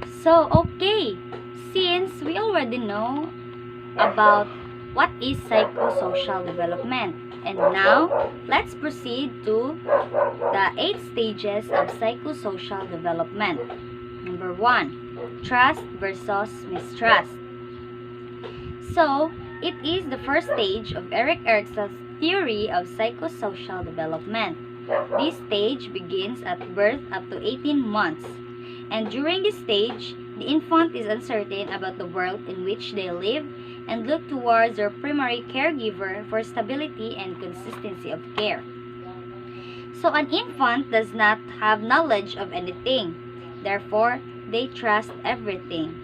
So, okay, since we already know about what is psychosocial development, and now let's proceed to the 8 stages of psychosocial development. Number 1, trust versus mistrust. So, it is the first stage of Erik Erikson's theory of psychosocial development. This stage begins at birth up to 18 months. And during this stage, the infant is uncertain about the world in which they live and look towards their primary caregiver for stability and consistency of care. So an infant does not have knowledge of anything. Therefore, they trust everything.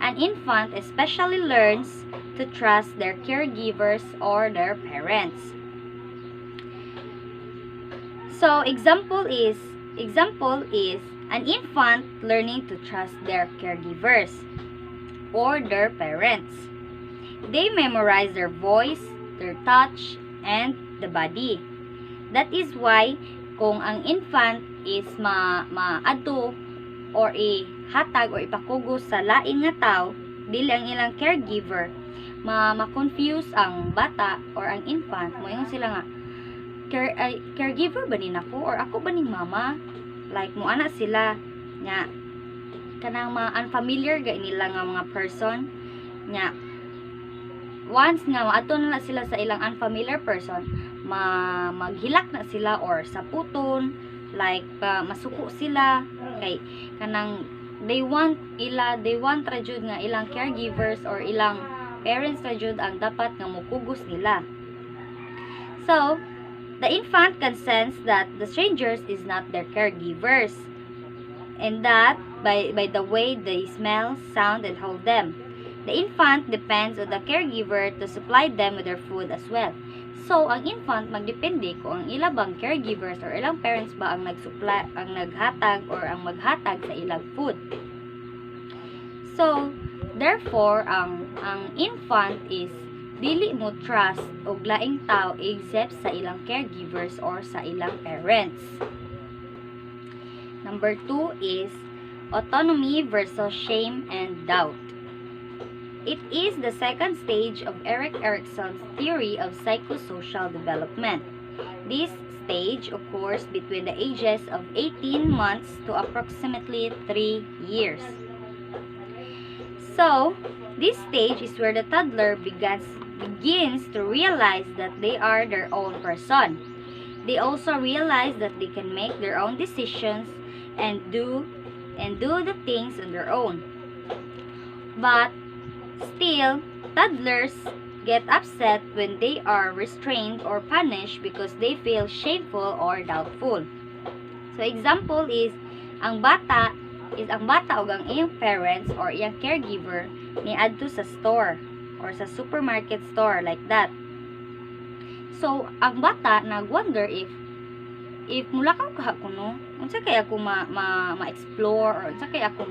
An infant especially learns to trust their caregivers or their parents. So example is an infant learning to trust their caregivers or their parents. They memorize their voice, their touch, and the body. That is why kung ang infant is maadto or ihatag or ipakugos sa lain nga tao, dili ang ilang caregiver, ma-confuse ang bata or ang infant, moingon sila nga caregiver ba nin ako or ako ba ning mama? Like mo ana sila nya kanang unfamiliar ga nila nga mga person nya once nga maadto na sila sa ilang unfamiliar person, maghilak na sila or saputon, like masuko sila kay kanang they want ra jud nga ilang caregivers or ilang parents ra jud ang dapat nga mukugos nila. So the infant can sense that the strangers is not their caregivers, and that by the way they smell, sound, and hold them. The infant depends on the caregiver to supply them with their food as well. So, ang infant magdepende kung ang ilang caregivers or ilang parents ba ang naghatag or ang maghatag sa ilang food. So, therefore, ang infant is dili mo trust og laing tao except sa ilang caregivers or sa ilang parents. Number 2 is autonomy versus shame and doubt. It is the second stage of Erik Erikson's theory of psychosocial development. This stage occurs between the ages of 18 months to approximately 3 years. So, this stage is where the toddler begins to realize that they are their own person. They also realize that they can make their own decisions and do the things on their own. But still, toddlers get upset when they are restrained or punished because they feel shameful or doubtful. So example is ang bata o ang iyang parents or iyang caregiver niadto sa store or sa supermarket store, like that. So ang bata nagwonder if mulakaw ka kuno, unsa kay ako ma-explore or unsa kay ako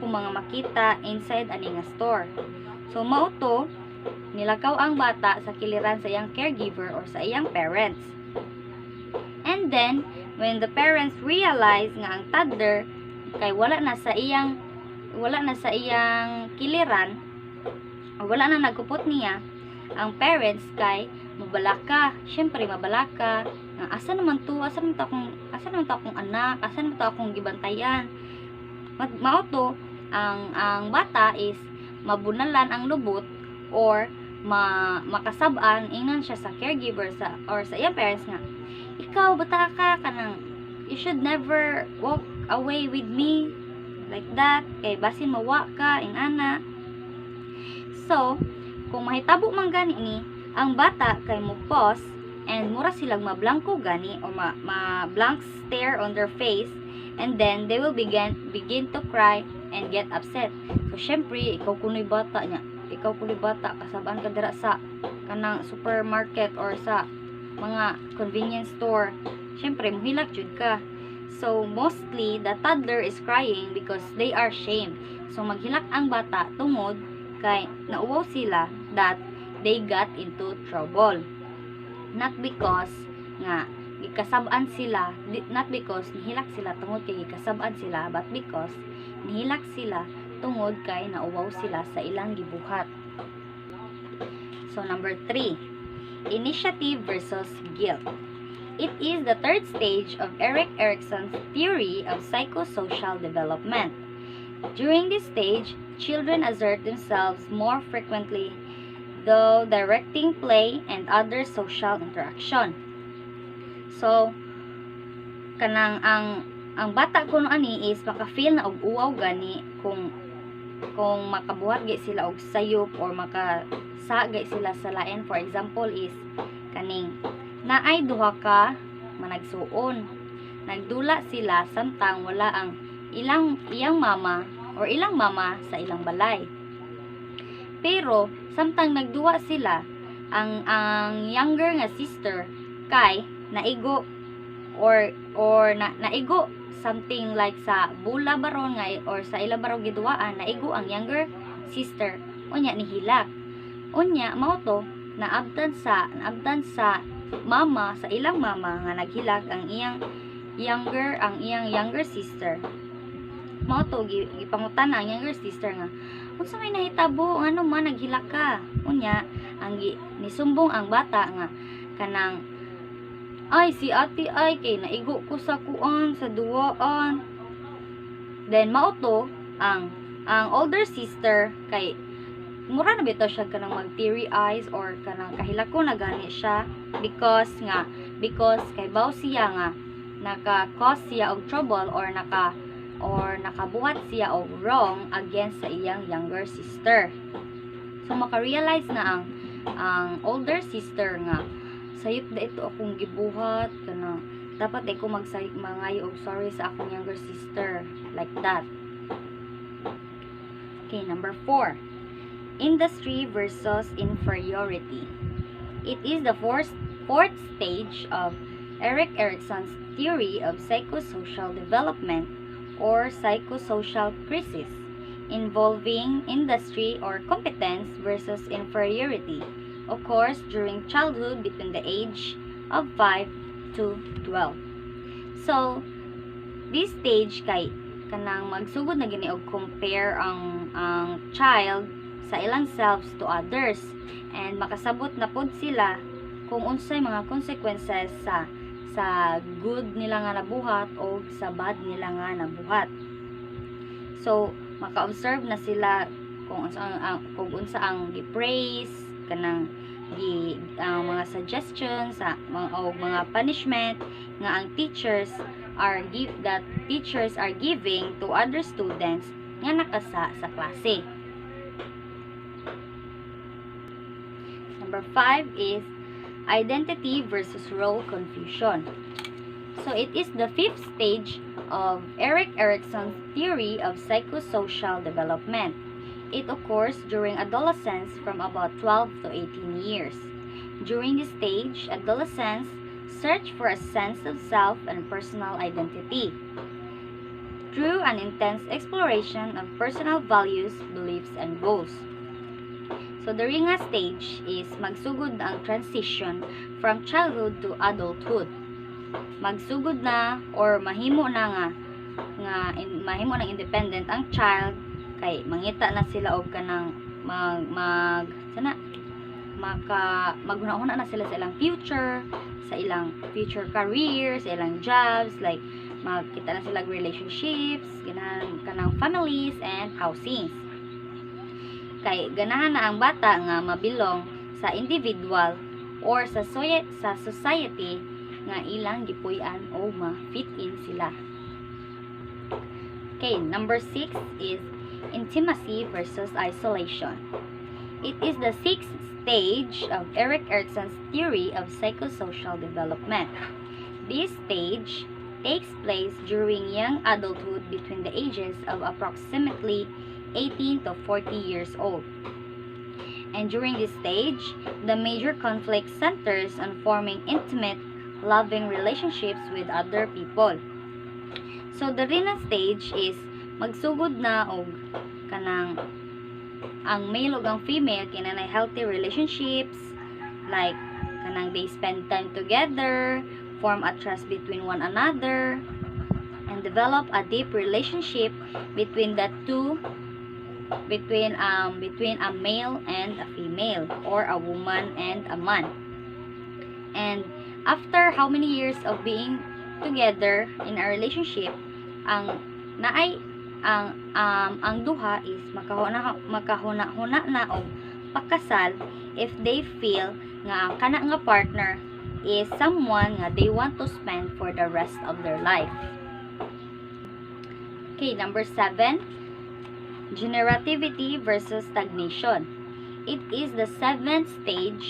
mga makita inside ani nga store. So mao to nilakaw ang bata sa kiliran sa iyang caregiver or sa iyang parents. And then when the parents realize nga ang toddler kay wala na sa iyang kiliran o wala na nagkupot niya, ang parents kay mabalaka, syempre mabalaka nga asa naman to akong anak, asa naman to akong gibantayan. Mao to ang bata is mabunalan ang lubot or makasab-an ingnan siya sa caregiver or sa iyang parents nga ikaw bata ka kanang you should never walk away with me, like that, kay basin mawa ka ingana. So kung mahitabo man gani ni ang bata kay mo pause and mura silang mablangko gani o blank stare on their face, and then they will begin to cry and get upset. So syempre ikaw kunoy bata kasabaan ka dira sa kanang supermarket or sa mga convenience store, syempre mohilak jud ka. So mostly the toddler is crying because they are shamed. So maghilak ang bata tungod kay nauwaw sila that they got into trouble, not because nga gikasab-an sila, not because nihilak sila tungod kay gikasab-an sila, but because nihilak sila tungod kay nauwaw sila sa ilang gibuhat. So number 3, initiative versus guilt. It is the third stage of Erik Erikson's theory of psychosocial development. During this stage, children assert themselves more frequently, though directing play and other social interaction. So, kanang ang bata kuno ani is maka-feel na og uwaw gani kung makabuhat gay sila og sayop or makasagay sila sa lain. For example is kaning naay duha ka managsuon, nagdula sila samtang wala ang iyang mama or ilang mama sa ilang balay. Pero samtang nagduwa sila, ang younger nga sister kay naigo or naigo something like sa bula baron nga or sa ila baron giduaan, naigo ang younger sister, unya nihilak. Unya mao to naabtan sa mama sa ilang mama nga naghilak ang iyang younger sister. Mao to gipangutan ang younger sister nga unsa may nahitabo ngano man naghilak ka. Unya ang nisumbong ang bata nga kanang ay si ate ay kay naigo ko sa kuan sa duwaan. Then mao to ang older sister kay mura na bitaw siya kanang mag-teary eyes or kanang kahilako na gani siya because kay baw siya nga naka-cause siya og trouble or nakabuhat siya og wrong against sa iyang younger sister. So maka-realize na ang older sister nga sayop da ito akong gibuhat kanang dapat ay ko mangayo og sorry sa akong younger sister, like that. Okay, number 4. Industry versus inferiority. It is the fourth stage of Erik Erikson's theory of psychosocial development or psychosocial crisis, involving industry or competence versus inferiority, occurs during childhood between the age of 5 to 12. So, this stage kay kanang magsugod na gini og compare ang child sa ilang selves to others and makasabot na pod sila kung unsay mga consequences sa good nila nga nabuhat o sa bad nila nga nabuhat. So maka-observe na sila kung unsa ang gi-praise kanang mga suggestions sa mga punishment nga ang teachers are giving to other students nga nakasa sa klase. Number 5 is identity versus role confusion. So it is the fifth stage of Erik Erikson's theory of psychosocial development. It occurs during adolescence from about 12 to 18 years. During this stage, adolescents search for a sense of self and personal identity through an intense exploration of personal values, beliefs, and goals. So the ringa stage is magsugod na ang transition from childhood to adulthood. Magsugod na or mahimo ng independent ang child kay mangita na sila og kanang maghuna-huna na sila sa ilang future, sa ilang future career, sa ilang jobs, like magkita na sila relationships, kanang families and housings. Kay ganahan na ang bata nga mabilong sa individual or sa society nga ilang gipuy-an o ma-fit in sila. Okay, number 6 is intimacy versus isolation. It is the sixth stage of Erik Erikson's theory of psychosocial development. This stage takes place during young adulthood between the ages of approximately 18 to 40 years old. And during this stage, the major conflict centers on forming intimate, loving relationships with other people. So the rina stage is magsugod na og kanang ang male ug ang female kinanay healthy relationships, like kanang they spend time together form a trust between one another, and develop a deep relationship between the two, between a male and a female, or a woman and a man. And after how many years of being together in a relationship, ang naay ang duha is makahuna-huna na og pakasal if they feel nga ang kana nga partner is someone nga they want to spend for the rest of their life. Okay, number 7, generativity versus stagnation. It is the 7th stage